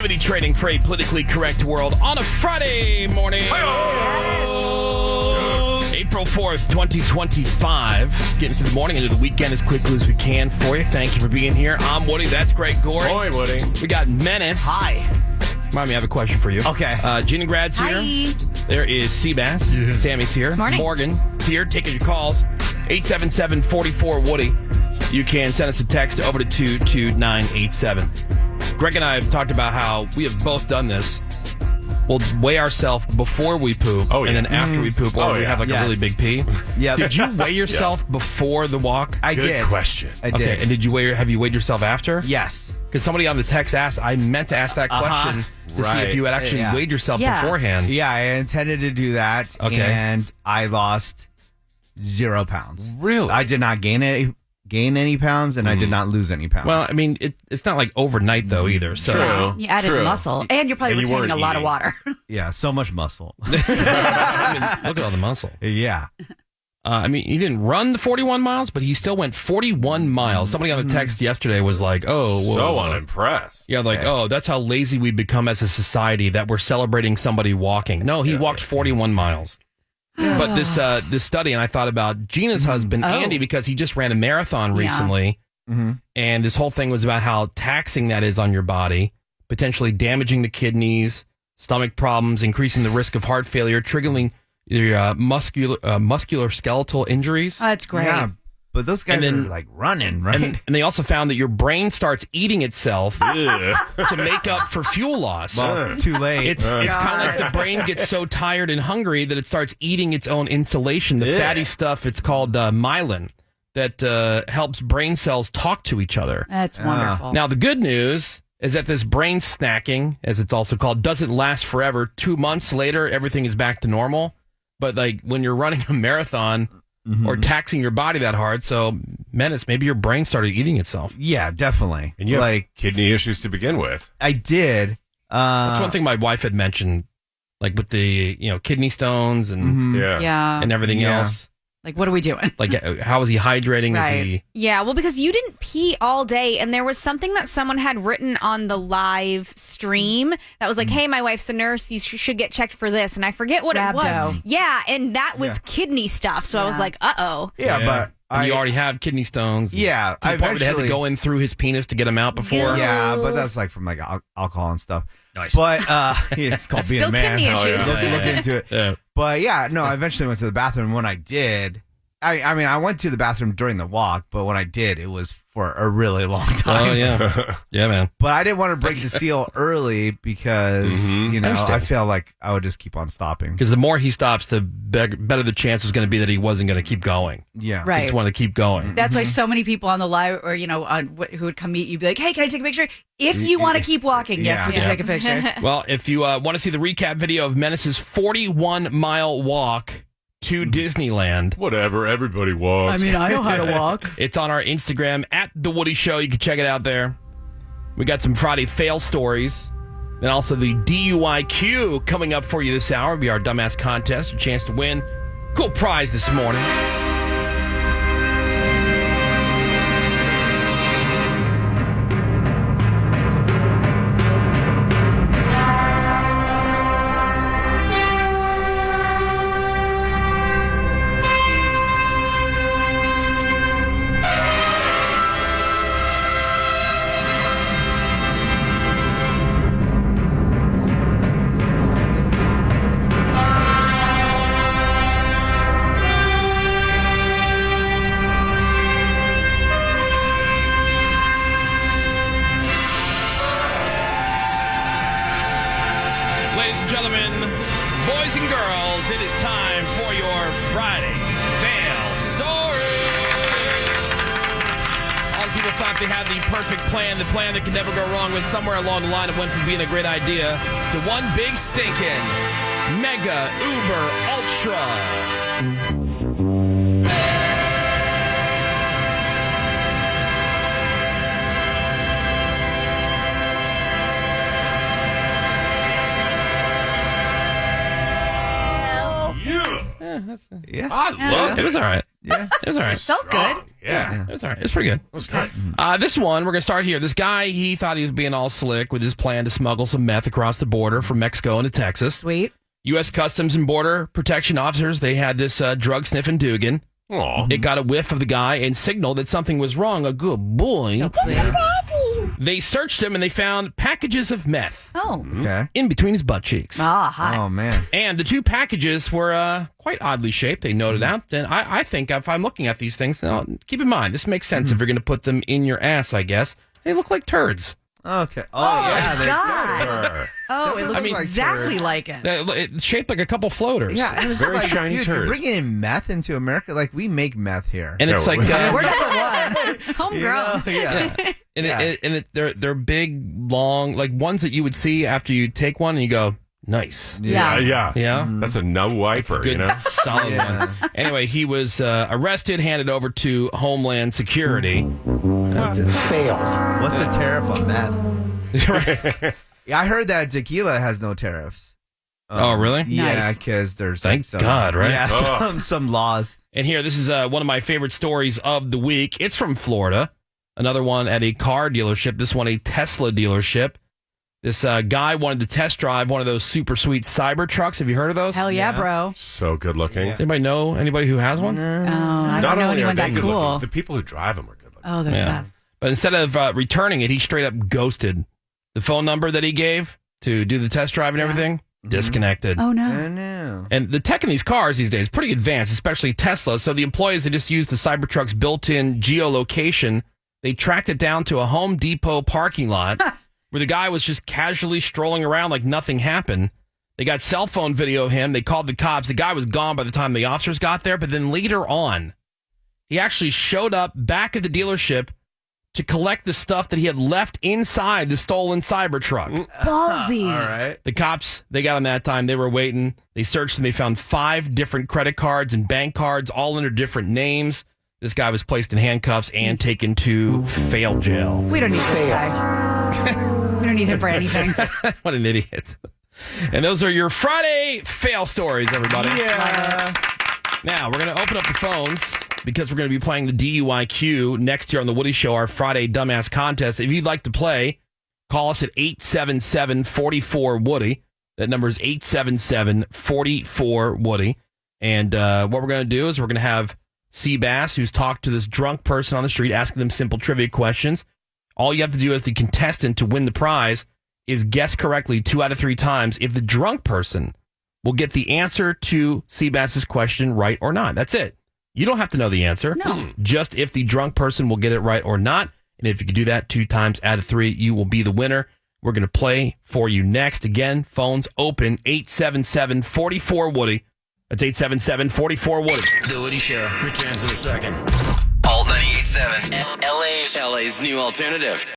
Trading for a politically correct world on a Friday morning. April 4th, 2025. Getting to the morning into the weekend as quickly as we can for you. Thank you for being here. I'm Woody. That's Greg Gorey. Hi, Woody. We got Menace. Hi. Mommy, I have a question for you. Okay. Ginny Grad's here. Hi. There is Seabass. Yeah. Sammy's here. Morning. Morgan here taking your calls. 877-44-WOODY. You can send us a text over to 22987. Greg and I have talked about how we have both done this. We'll weigh ourselves before we poop, and then after we poop, or we have like a really big pee. Yeah. Did you weigh yourself before the walk? I Good did. question. I did. Okay, and did you have you weighed yourself after? Yes. Because somebody on the text asked, I meant to ask that question to see if you had actually weighed yourself beforehand. Yeah, I intended to do that, and I lost 0 pounds. Really? I did not gain any pounds, and I did not lose any pounds. Well, I mean, it's not like overnight, though, either. So. True. You added muscle. And you're probably retaining a lot of water. Yeah, so much muscle. I mean, look at all the muscle. Yeah. I mean, he didn't run the 41 miles, but he still went 41 miles. Somebody on the text yesterday was like, so unimpressed. Yeah, like, that's how lazy we've become as a society, that we're celebrating somebody walking. No, he walked 41 miles. But this study, and I thought about Gina's husband, Andy, because he just ran a marathon recently. Mm-hmm. And this whole thing was about how taxing that is on your body, potentially damaging the kidneys, stomach problems, increasing the risk of heart failure, triggering your musculoskeletal injuries. Oh, that's great. Yeah, but those guys are like running, right? And they also found that your brain starts eating itself to make up for fuel loss. Well, too late. It's kind of like the brain gets so tired and hungry that it starts eating its own insulation, the fatty stuff. It's called myelin that helps brain cells talk to each other. That's wonderful. Now, the good news is that this brain snacking, as it's also called, doesn't last forever. 2 months later, everything is back to normal. But like when you're running a marathon or taxing your body that hard, so Menace, maybe your brain started eating itself. Yeah, definitely. And you have kidney issues to begin with. I did. That's one thing my wife had mentioned, like with the kidney stones and and everything else. Like, what are we doing? Like, how is he hydrating? Right. Is he? Yeah, well, because you didn't pee all day, and there was something that someone had written on the live stream that was like, hey, my wife's a nurse, you should get checked for this, and I forget what it was. Yeah, and that was kidney stuff, so I was like, uh-oh. Yeah, but... And you already have kidney stones. Yeah. To the point where they had to go in through his penis to get him out before. Yeah, but that's like from like alcohol and stuff. Nice. But it's called being a man. Still kidney issues. Look into it. Yeah. But yeah, no, I eventually went to the bathroom. When I did... I mean, I went to the bathroom during the walk, but when I did, it was for a really long time. Oh, yeah. Yeah, man. But I didn't want to break the seal early because, I felt like I would just keep on stopping. Because the more he stops, the better the chance was going to be that he wasn't going to keep going. Yeah. Right. He just wanted to keep going. That's why so many people on the live or, who would come meet you be like, hey, can I take a picture? If you want to keep walking, yes, we can take a picture. Well, if you want to see the recap video of Menace's 41-mile walk to Disneyland. Whatever, everybody walks. I mean, I know how to walk. It's on our Instagram, at The Woody Show. You can check it out there. We got some Friday fail stories. And also the DUIQ coming up for you this hour. It'll be our dumbass contest. A chance to win. Cool prize this morning. Ladies and gentlemen, boys and girls, it is time for your Friday fail story. All the people thought they had the perfect plan, the plan that could never go wrong, when somewhere along the line it went from being a great idea to one big stinking mega uber ultra. Yeah. I love It was all right. Yeah. It was all right. Felt good. Yeah. It was all right. It's pretty good. It was good. This one, we're going to start here. This guy, he thought he was being all slick with his plan to smuggle some meth across the border from Mexico into Texas. Sweet. U.S. Customs and Border Protection officers, they had this drug sniffing Dugan. Aw. It got a whiff of the guy and signaled that something was wrong. A good boy. They searched him and they found packages of meth Oh. Okay. in between his butt cheeks. Hi. Oh, man. And the two packages were quite oddly shaped. They noted out. And I think if I'm looking at these things, now, keep in mind, this makes sense if you're going to put them in your ass, I guess. They look like turds. Okay. Oh, yeah. they- God. Oh, it looks mean, exactly like it. It's shaped like a couple floaters. Yeah, and it's Very like, shiny dude, you're turds. bringing in meth into America. Like, we make meth here. And it's Yeah, like... We're number one. Homegrown. Yeah. And they're big, long, like ones that you would see after you take one and you go, nice. Yeah. Yeah. Yeah. That's a no wiper, Good, you know? solid Yeah. one. Anyway, he was arrested, handed over to Homeland Security. Failed. What's the tariff on meth? Yeah, I heard that tequila has no tariffs. Oh, really? Yeah, Nice. because there's Thank like some, God, right? Yeah, some laws. And here, this is one of my favorite stories of the week. It's from Florida. Another one at a car dealership. This one, a Tesla dealership. This guy wanted to test drive one of those super sweet cyber trucks. Have you heard of those? Hell yeah, bro. So good looking. Does anybody know anybody who has one? Oh, I don't know only are anyone they that good cool. looking, the people who drive them are good looking. Oh, they're the Yeah. best. But instead of returning it, he straight up ghosted the phone number that he gave to do the test drive and everything. Disconnected. Oh, no. I know. And the tech in these cars these days is pretty advanced, especially Tesla. So the employees, they just use the Cybertruck's built-in geolocation. They tracked it down to a Home Depot parking lot where the guy was just casually strolling around like nothing happened. They got cell phone video of him. They called the cops. The guy was gone by the time the officers got there. But then later on, he actually showed up back at the dealership to collect the stuff that he had left inside the stolen Cybertruck. Ballsy. All right. The cops, they got him that time. They were waiting. They searched and they found 5 different credit cards and bank cards, all under different names. This guy was placed in handcuffs and taken to fail jail. We don't need this guy. We don't need him for anything. What an idiot. And those are your Friday fail stories, everybody. Yeah. Now, we're going to open up the phones because we're going to be playing the DUIQ next year on The Woody Show, our Friday Dumbass Contest. If you'd like to play, call us at 877-44-WOODY. That number is 877-44-WOODY. And what we're going to do is we're going to have Seabass, who's talked to this drunk person on the street, asking them simple trivia questions. All you have to do as the contestant to win the prize is guess correctly 2 out of 3 times if the drunk person will get the answer to Seabass's question right or not. That's it. You don't have to know the answer. No. Just if the drunk person will get it right or not. And if you can do that 2 times out of 3, you will be the winner. We're going to play for you next. Again, phones open, 877-44-WOODY. That's 877-44-WOODY. The Woody Show returns in a second. Alt 98.7, LA's new alternative.